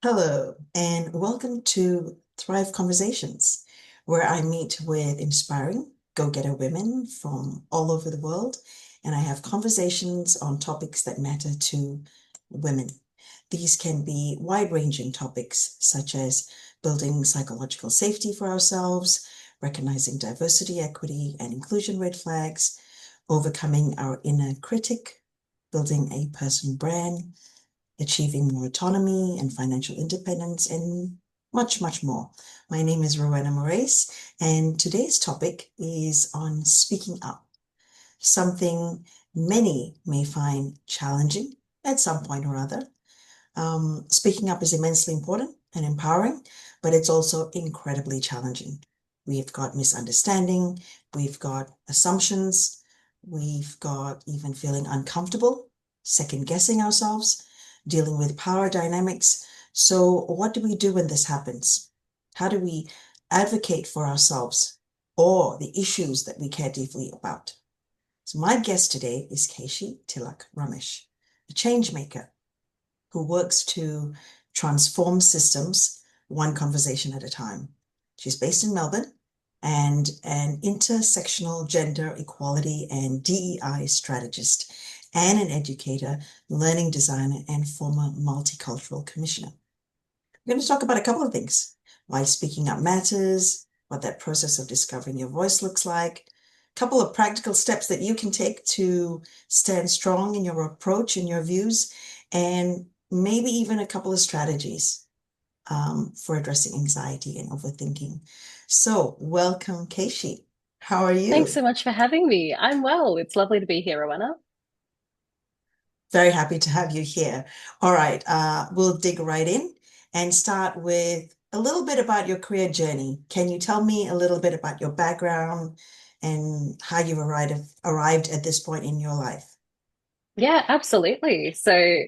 Hello, and welcome to Thrive Conversations, where I meet with inspiring go-getter women from all over the world, and I have conversations on topics that matter to women. These can be wide-ranging topics such as building psychological safety for ourselves, recognizing diversity, equity, and inclusion red flags, overcoming our inner critic, building a personal brand, achieving more autonomy and financial independence, and much, much more. My name is Rowena Moraes, and today's topic is on speaking up, something many may find challenging at some point or other. Speaking up is immensely important and empowering, but it's also incredibly challenging. We've got misunderstanding, we've got assumptions, we've got even feeling uncomfortable, second guessing ourselves, dealing with power dynamics. So, what do we do when this happens? How do we advocate for ourselves or the issues that we care deeply about? So, my guest today is Keishi Tilak Ramesh, a change maker who works to transform systems one conversation at a time. She's based in Melbourne and an intersectional gender equality and DEI strategist and an educator, learning designer, and former multicultural commissioner. We're going to talk about a couple of things: why speaking up matters, what that process of discovering your voice looks like, a couple of practical steps that you can take to stand strong in your approach and your views, and maybe even a couple of strategies for addressing anxiety and overthinking. So, welcome, Keishi. How are Thanks you? so much for having me. I'm well. It's lovely to be here, Rowena. Very happy to have you here. All right, we'll dig right in and start with a little bit about your career journey. Can you tell me a little bit about your background and how you arrived at this point in your life? Yeah, absolutely. So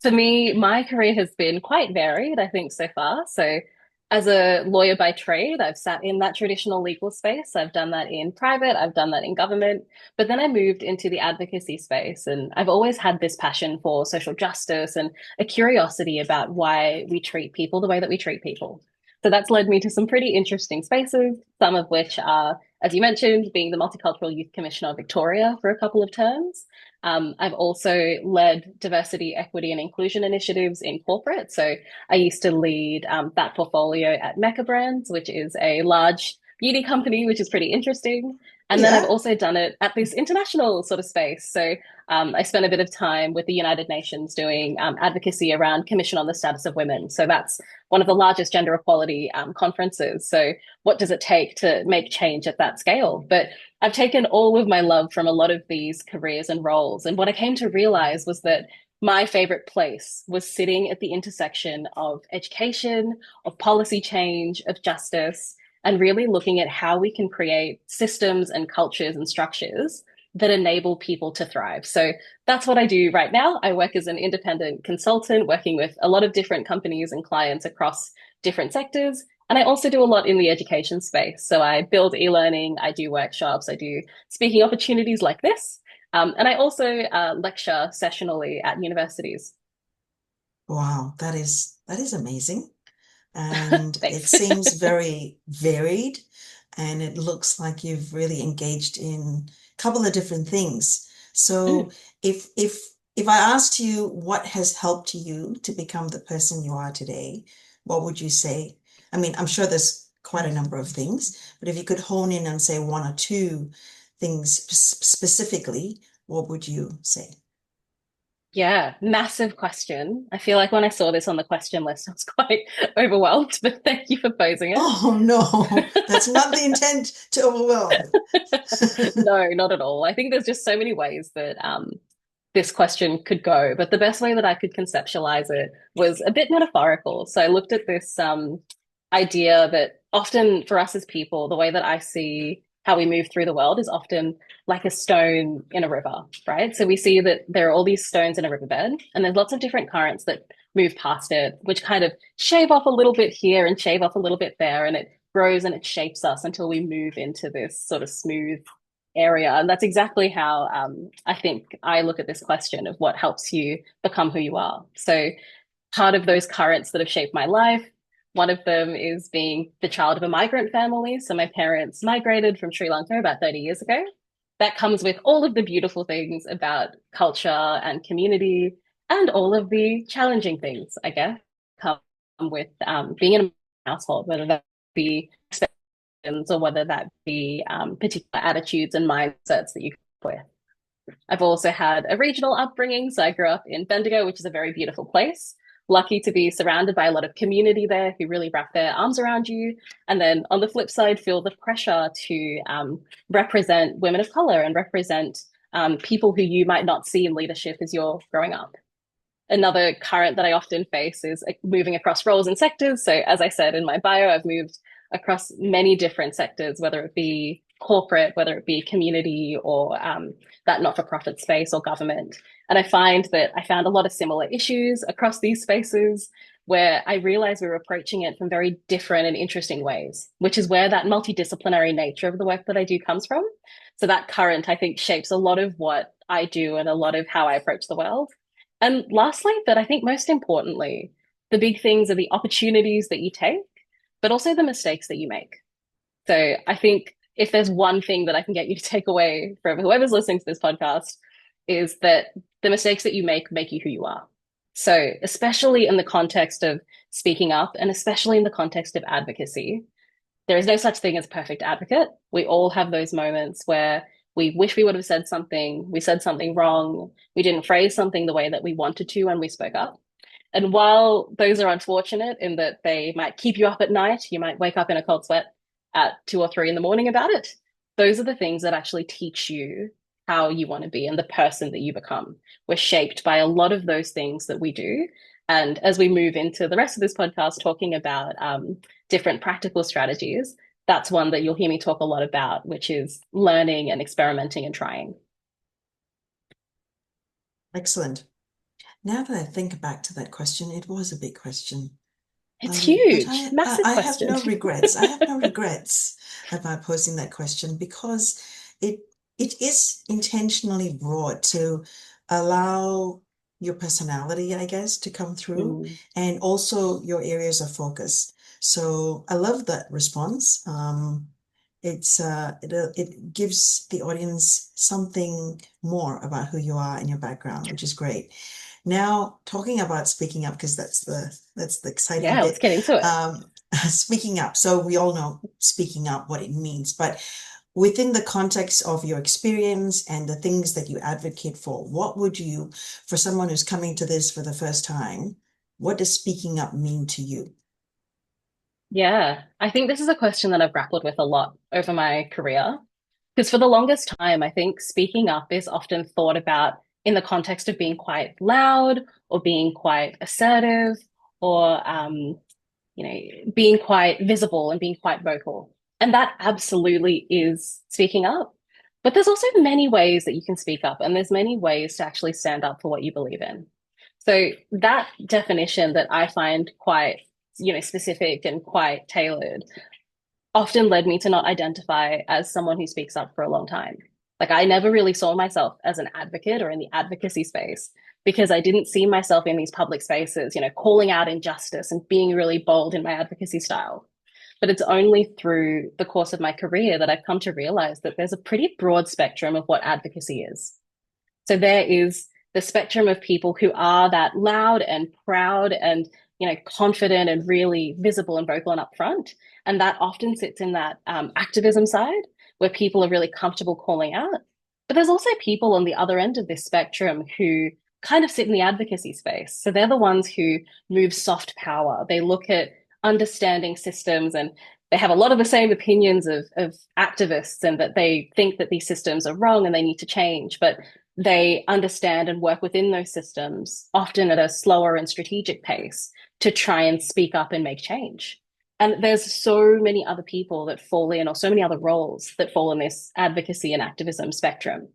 for me, my career has been quite varied, I think, so far. So as a lawyer by trade, I've sat in that traditional legal space. I've done that in private, I've done that in government, but then I moved into the advocacy space. And I've always had this passion for social justice and a curiosity about why we treat people the way that we treat people. So that's led me to some pretty interesting spaces, some of which are, as you mentioned, being the Multicultural Youth Commissioner of Victoria for a couple of terms. I've also led diversity, equity, and inclusion initiatives in corporate. So I used to lead that portfolio at Mecca Brands, which is a large beauty company, which is pretty interesting. Oh, And then I've yeah. also done it at this international sort of space. So I spent a bit of time with the United Nations doing advocacy around Commission on the Status of Women. So that's one of the largest gender equality conferences. So what does it take to make change at that scale? But I've taken all of my love from a lot of these careers and roles. And what I came to realize was that my favorite place was sitting at the intersection of education, of policy change, of justice, and really looking at how we can create systems and cultures and structures that enable people to thrive. So that's what I do right now. I work as an independent consultant, working with a lot of different companies and clients across different sectors. And I also do a lot in the education space. So I build e-learning, I do workshops, I do speaking opportunities like this. And I also lecture sessionally at universities. Wow, that is amazing. And it Thanks. seems very varied, and it looks like you've really engaged in a couple of different things. So Mm. if I asked you what has helped you to become the person you are today, what would you say? I mean, I'm sure there's quite a number of things, but if you could hone in and say one or two things specifically, what would you say? Yeah, massive question. I feel like when I saw this on the question list, I was quite overwhelmed, but thank you for posing Oh no, that's not the it. intent to overwhelm. No, not at all. I think there's just so many ways that this question could go, but the best way that I could conceptualize it was a bit metaphorical. So I looked at this idea that often for us as people, the way that I see how we move through the world is often like a stone in a river, right? So we see that there are all these stones in a riverbed, and there's lots of different currents that move past it, which kind of shave off a little bit here and shave off a little bit there, and it grows and it shapes us until we move into this sort of smooth area. And that's exactly how I think I look at this question of what helps you become who you are. So part of those currents that have shaped my life. One of them is being the child of a migrant family. So my parents migrated from Sri Lanka about 30 years ago. That comes with all of the beautiful things about culture and community and all of the challenging things, I guess, come with being in a household, whether that be expectations or whether that be particular attitudes and mindsets that you come with. I've also had a regional upbringing. So I grew up in Bendigo, which is a very beautiful place. Lucky to be surrounded by a lot of community there who really wrap their arms around you. And then on the flip side, feel the pressure to represent women of color and represent people who you might not see in leadership as you're growing up. Another current that I often face is moving across roles and sectors. So, as I said in my bio, I've moved across many different sectors, whether it be corporate, whether it be community or that not for profit space or government. And I find that I found a lot of similar issues across these spaces where I realized we were approaching it from very different and interesting ways, which is where that multidisciplinary nature of the work that I do comes from. So, that current, I think, shapes a lot of what I do and a lot of how I approach the world. And lastly, but I think most importantly, the big things are the opportunities that you take, but also the mistakes that you make. So I think if there's one thing that I can get you to take away from whoever's listening to this podcast, is that the mistakes that you make you who you are. So especially in the context of speaking up and especially in the context of advocacy, there is no such thing as a perfect advocate. We all have those moments where we wish we would have said something, we said something wrong, we didn't phrase something the way that we wanted to when we spoke up. And while those are unfortunate in that they might keep you up at night, you might wake up in a cold sweat at 2 or 3 in the morning about it, those are the things that actually teach you how you want to be and the person that you become. We're shaped by a lot of those things that we do. And as we move into the rest of this podcast, talking about different practical strategies, that's one that you'll hear me talk a lot about, which is learning and experimenting and trying. Excellent. Now that I think back to that question, it was a big question. It's But huge, I massive have question. no regrets. I have no regrets about posing that question because it it is intentionally broad to allow your personality, I guess, to come through Mm. and also your areas of focus. So I love that response. It gives the audience something more about who you are and your background, which is great. Now, talking about speaking up, because that's the exciting Yeah, let's bit. get into it. Um, speaking up. So we all know speaking up, what it means, but within the context of your experience and the things that you advocate for, what would you, for someone who's coming to this for the first time, what does speaking up mean to you? Yeah, I think this is a question that I've grappled with a lot over my career. Because for the longest time, I think speaking up is often thought about in the context of being quite loud or being quite assertive or being quite visible and being quite vocal. And that absolutely is speaking up. But there's also many ways that you can speak up, and there's many ways to actually stand up for what you believe in. So that definition that I find quite, specific and quite tailored often led me to not identify as someone who speaks up for a long time. Like I never really saw myself as an advocate or in the advocacy space because I didn't see myself in these public spaces, calling out injustice and being really bold in my advocacy style. But it's only through the course of my career that I've come to realize that there's a pretty broad spectrum of what advocacy is. So there is the spectrum of people who are that loud and proud and confident and really visible and vocal and upfront, and that often sits in that activism side where people are really comfortable calling out. But there's also people on the other end of this spectrum who kind of sit in the advocacy space. So they're the ones who move soft power. They look at understanding systems and they have a lot of the same opinions of activists and that they think that these systems are wrong and they need to change. But they understand and work within those systems, often at a slower and strategic pace, to try and speak up and make change. And there's so many other people that fall in, or so many other roles that fall in this advocacy and activism spectrum.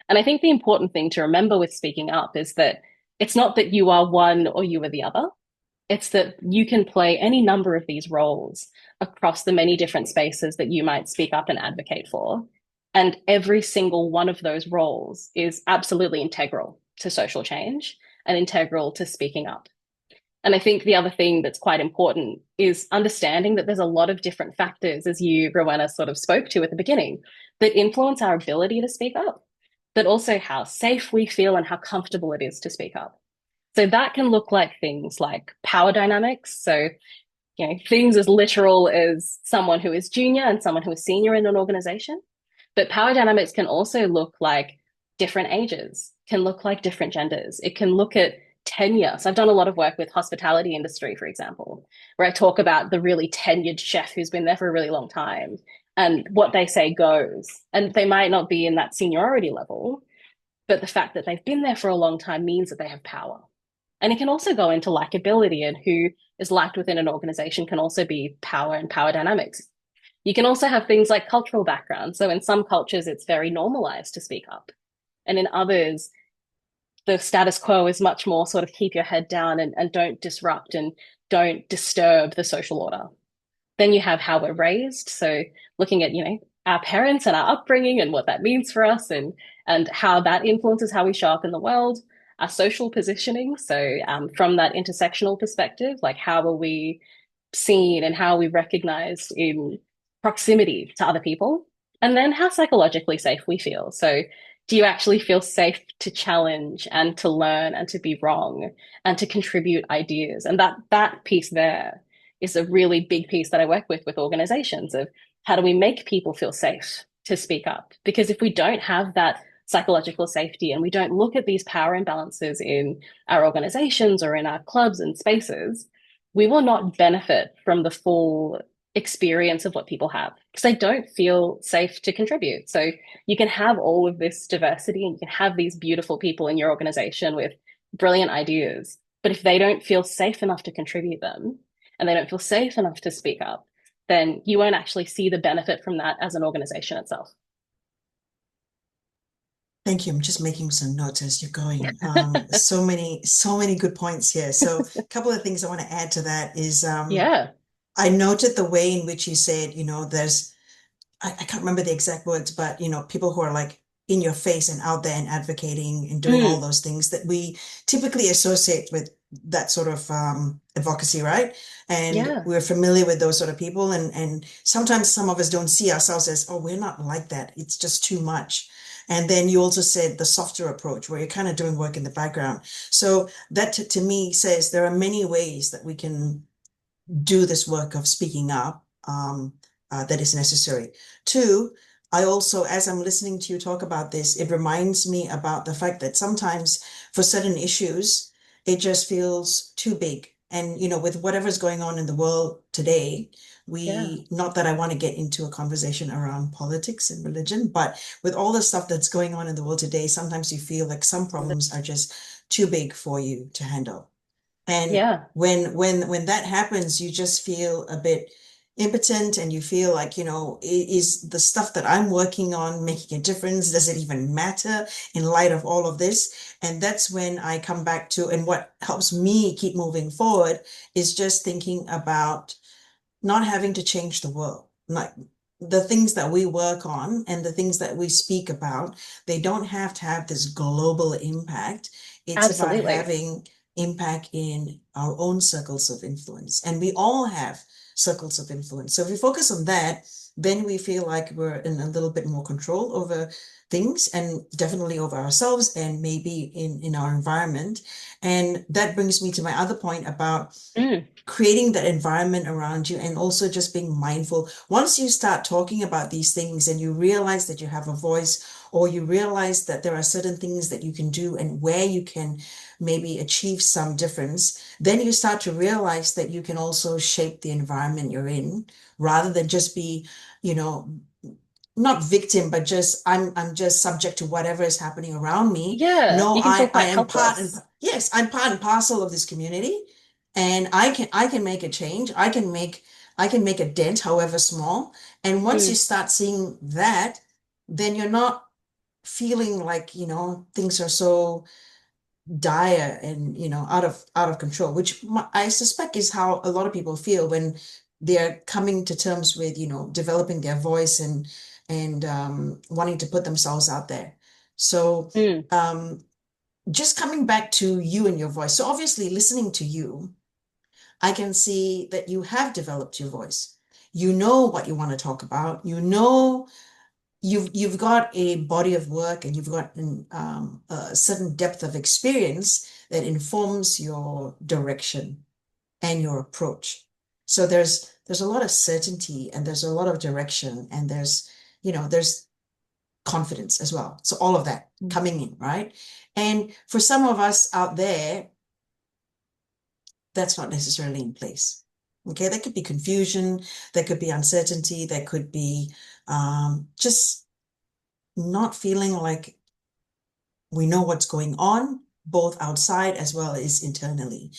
And I think the important thing to remember with speaking up is that it's not that you are one or you are the other. It's that you can play any number of these roles across the many different spaces that you might speak up and advocate for. And every single one of those roles is absolutely integral to social change and integral to speaking up. And I think the other thing that's quite important is understanding that there's a lot of different factors, as you, Rowena, sort of spoke to at the beginning, that influence our ability to speak up, but also how safe we feel and how comfortable it is to speak up. So that can look like things like power dynamics. So, things as literal as someone who is junior and someone who is senior in an organization. But power dynamics can also look like different ages, can look like different genders. It can look at tenure. So I've done a lot of work with hospitality industry, for example, where I talk about the really tenured chef who's been there for a really long time and what they say goes. And they might not be in that seniority level, but the fact that they've been there for a long time means that they have power. And it can also go into likability, and who is liked within an organization can also be power and power dynamics. You can also have things like cultural background. So in some cultures, it's very normalized to speak up. And in others, the status quo is much more sort of keep your head down and don't disrupt and don't disturb the social order. Then you have how we're raised. So looking at, our parents and our upbringing and what that means for us and how that influences how we show up in the world, our social positioning. So from that intersectional perspective, like how are we seen and how are we recognized in proximity to other people? And then how psychologically safe we feel. So do you actually feel safe to challenge and to learn and to be wrong and to contribute ideas? And that piece there is a really big piece that I work with organizations of how do we make people feel safe to speak up? Because if we don't have that psychological safety and we don't look at these power imbalances in our organizations or in our clubs and spaces, we will not benefit from the full experience of what people have because they don't feel safe to contribute. So you can have all of this diversity and you can have these beautiful people in your organization with brilliant ideas. But if they don't feel safe enough to contribute them and they don't feel safe enough to speak up, then you won't actually see the benefit from that as an organization itself. Thank you. I'm just making some notes as you're going. So many good points here. So a couple of things I want to add to that is Yeah. I noted the way in which you said, there's I can't remember the exact words, but people who are like in your face and out there and advocating and doing all Mm, those things that we typically associate with that sort of advocacy, right? And yeah. we're familiar with those sort of people, and sometimes some of us don't see ourselves as, oh, we're not like that. It's just too much. And then you also said the softer approach, where you're kind of doing work in the background. So that to me says there are many ways that we can do this work of speaking up that is necessary. Two, I also, as I'm listening to you talk about this, it reminds me about the fact that sometimes for certain issues, it just feels too big. And, with whatever's going on in the world today, Yeah. not that I want to get into a conversation around politics and religion, but with all the stuff that's going on in the world today, sometimes you feel like some problems are just too big for you to handle. And Yeah. when that happens, you just feel a bit impotent and you feel like, is the stuff that I'm working on making a difference? Does it even matter in light of all of this? And that's when I come back to, and what helps me keep moving forward is just thinking about not having to change the world. Like the things that we work on and the things that we speak about, they don't have to have this global impact. It's about Absolutely. having impact in our own circles of influence. And we all have circles of influence. So if we focus on that, then we feel like we're in a little bit more control over things and definitely over ourselves and maybe in our environment. And that brings me to my other point about Mm, creating that environment around you and also just being mindful. Once you start talking about these things and you realize that you have a voice, or you realize that there are certain things that you can do and where you can maybe achieve some difference, then you start to realize that you can also shape the environment you're in rather than just be, you know, not victim, but just I'm just subject to whatever is happening around me. yeah. No, You can feel I quite am part and helpless. yes, I'm part and parcel of this community, and I can make a change. I can make a dent, however small. And once you Mm, start seeing that, then you're not feeling like, things are so dire and, out of control, which I suspect is how a lot of people feel when they're coming to terms with, developing their voice and wanting to put themselves out there. So mm, um, just coming back to you and your voice. So obviously listening to you. I can see that you have developed your voice. You know what you want to talk about. You know you've got a body of work and you've got a certain depth of experience that informs your direction and your approach. So there's a lot of certainty and there's a lot of direction and there's confidence as well. So all of that Mm. coming in, right? And for some of us out there, that's not necessarily in place. Okay, there could be confusion, there could be uncertainty, there could be just not feeling like we know what's going on, both outside as well as internally.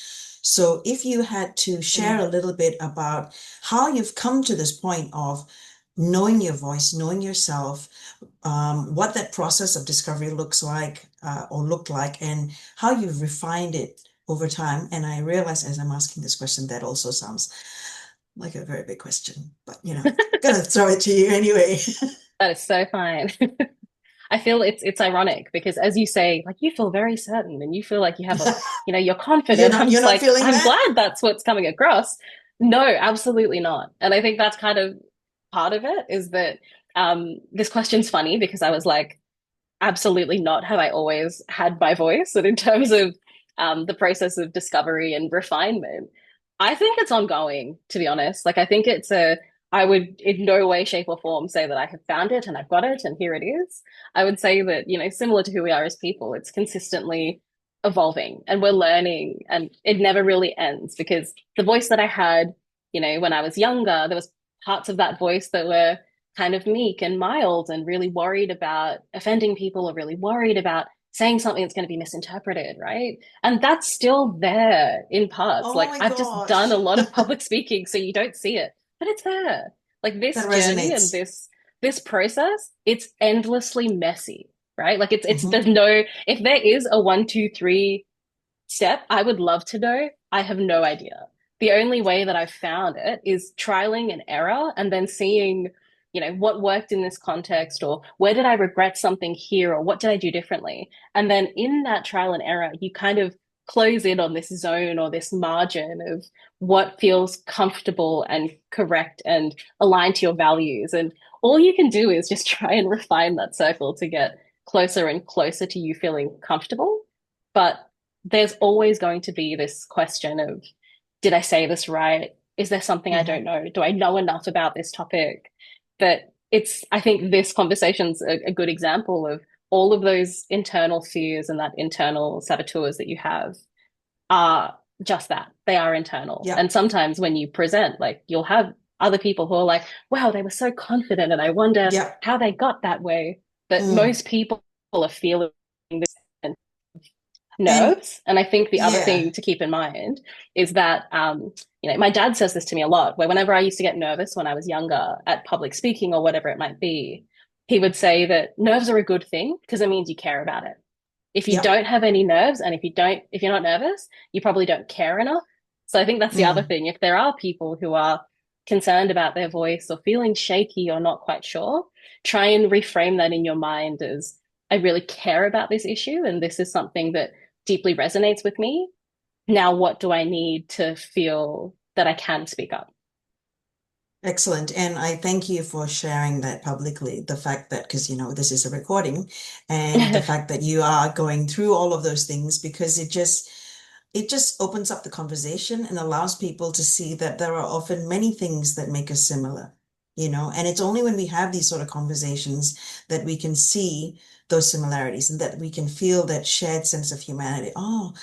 So, if you had to share Mm. a little bit about how you've come to this point of knowing your voice, knowing yourself, what that process of discovery looks like or looked like, and how you've refined it over time. And I realize as I'm asking this question, that also sounds like a very big question, but gonna throw it to you anyway. That is so fine. I feel it's ironic because as you say, like you feel very certain and you feel like you have a, you're You're confident. not I'm you're just not like, feeling I'm that? glad that's what's coming across. No, absolutely not. And I think that's kind of part of it is that this question's funny because I was like, absolutely not have I always had my voice. And in terms of the process of discovery and refinement, I think it's ongoing, to be honest. Like, I think I would in no way, shape, or form say that I have found it and I've got it and here it is. I would say that, similar to who we are as people, it's consistently evolving and we're learning and it never really ends because the voice that I had, when I was younger, there was parts of that voice that were kind of meek and mild and really worried about offending people or really worried about saying something that's going to be misinterpreted, right? And that's still there in parts. Oh Like my I've just done a gosh. lot of public speaking, so you don't see it, but it's there. Like this That journey and resonates. this process, it's endlessly messy, right? Like it's Hmm. there's no if there is a 1, 2, 3 step, I would love to know. I have no idea. The only way that I've found it is trialing and error and then seeing, what worked in this context or where did I regret something here or what did I do differently? And then in that trial and error, you kind of close in on this zone or this margin of what feels comfortable and correct and aligned to your values. And all you can do is just try and refine that circle to get closer and closer to you feeling comfortable. But there's always going to be this question of, did I say this right? Is there something I don't Hmm. know? Do I know enough about this topic? That I think this conversation's a good example of all of those internal fears and that internal saboteurs that you have are just that. They are internal. Yeah. And sometimes when you present, like you'll have other people who are like, wow, they were so confident and I wonder Yeah. how they got that way. But Mm. most people are feeling this And nerves. And I think the other yeah. thing to keep in mind is that, my dad says this to me a lot, where whenever I used to get nervous when I was younger at public speaking or whatever it might be, he would say that nerves are a good thing because it means you care about it. If you Yep. don't have any nerves and if you're not nervous, you probably don't care enough. So I think that's the other Mm. thing. If there are people who are concerned about their voice or feeling shaky or not quite sure, try and reframe that in your mind as I really care about this issue and this is something that deeply resonates with me. Now, what do I need to feel that I can speak up? Excellent. And I thank you for sharing that publicly. The fact that, because this is a recording, and the fact that you are going through all of those things, because it just opens up the conversation and allows people to see that there are often many things that make us similar. And it's only when we have these sort of conversations that we can see those similarities and that we can feel that shared sense of humanity. Oh,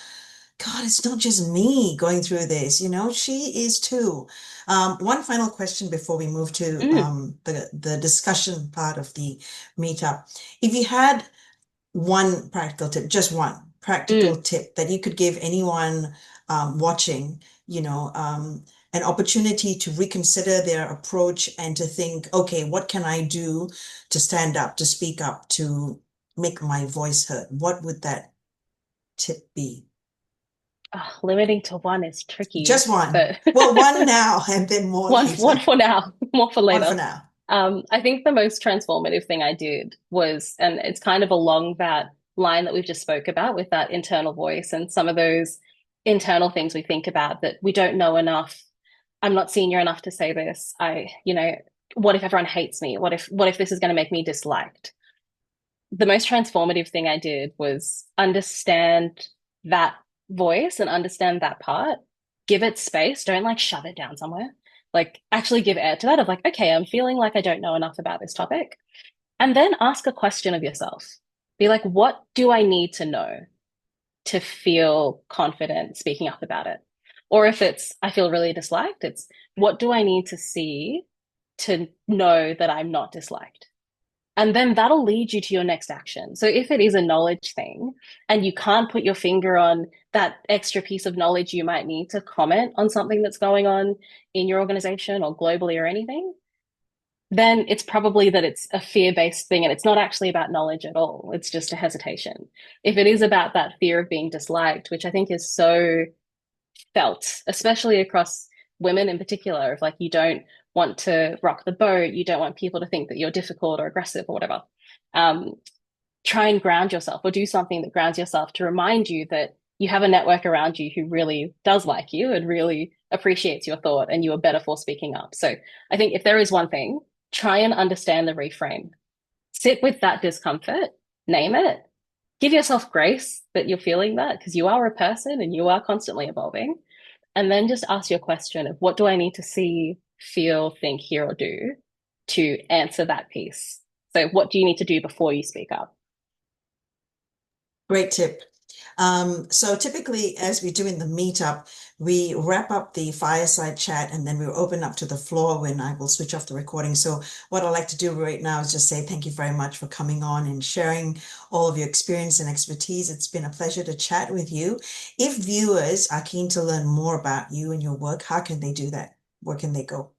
God, it's not just me going through this, she is too. One final question before we move to Mm, the discussion part of the meetup. If you had one practical tip, just one practical mm. tip that you could give anyone watching, an opportunity to reconsider their approach and to think, okay, what can I do to stand up, to speak up, to make my voice heard? What would that tip be? Oh, limiting to one is tricky, Just one. but Well, one now and then more one later. for now, more for One for later. now. I think the most transformative thing I did was, and it's kind of along that line that we've just spoke about with that internal voice and some of those internal things we think about that we don't know enough. I'm not senior enough to say this. What if everyone hates me? What if this is going to make me disliked? The most transformative thing I did was understand that voice and understand that part, give it space, don't like shove it down somewhere. Like actually give air to that of like, okay, I'm feeling like I don't know enough about this topic. And then ask a question of yourself. Be like, what do I need to know to feel confident speaking up about it? Or if it's, I feel really disliked, it's what do I need to see to know that I'm not disliked? And then that'll lead you to your next action. So if it is a knowledge thing and you can't put your finger on that extra piece of knowledge you might need to comment on something that's going on in your organization or globally or anything, then it's probably that it's a fear-based thing and it's not actually about knowledge at all. It's just a hesitation. If it is about that fear of being disliked, which I think is so felt, especially across women in particular, of like you don't want to rock the boat, you don't want people to think that you're difficult or aggressive or whatever. Um, Try and ground yourself or do something that grounds yourself to remind you that you have a network around you who really does like you and really appreciates your thought and you are better for speaking up. So I think if there is one thing, try and understand the reframe. Sit with that discomfort, name it, give yourself grace that you're feeling that because you are a person and you are constantly evolving. And then just ask your question of what do I need to see, feel, think, hear, or do to answer that piece? So, what do you need to do before you speak up? Great tip. So typically, as we do in the meetup, we wrap up the fireside chat and then we'll open up to the floor when I will switch off the recording. So what I'd like to do right now is just say thank you very much for coming on and sharing all of your experience and expertise. It's been a pleasure to chat with you. If viewers are keen to learn more about you and your work, how can they do that? Where can they go?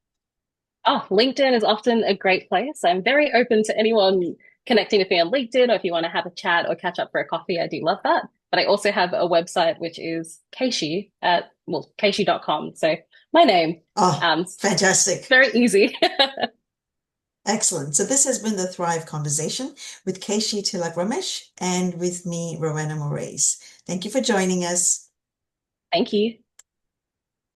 Oh, LinkedIn is often a great place. I'm very open to anyone connecting with me on LinkedIn, or if you want to have a chat or catch up for a coffee, I do love that. But I also have a website which is Keishi at keishi.com. So my name. Oh, It's fantastic. very easy. Excellent. So this has been the Thrive Conversation with Keishi Tilak Ramesh and with me, Rowena Moraes. Thank you for joining us. Thank you.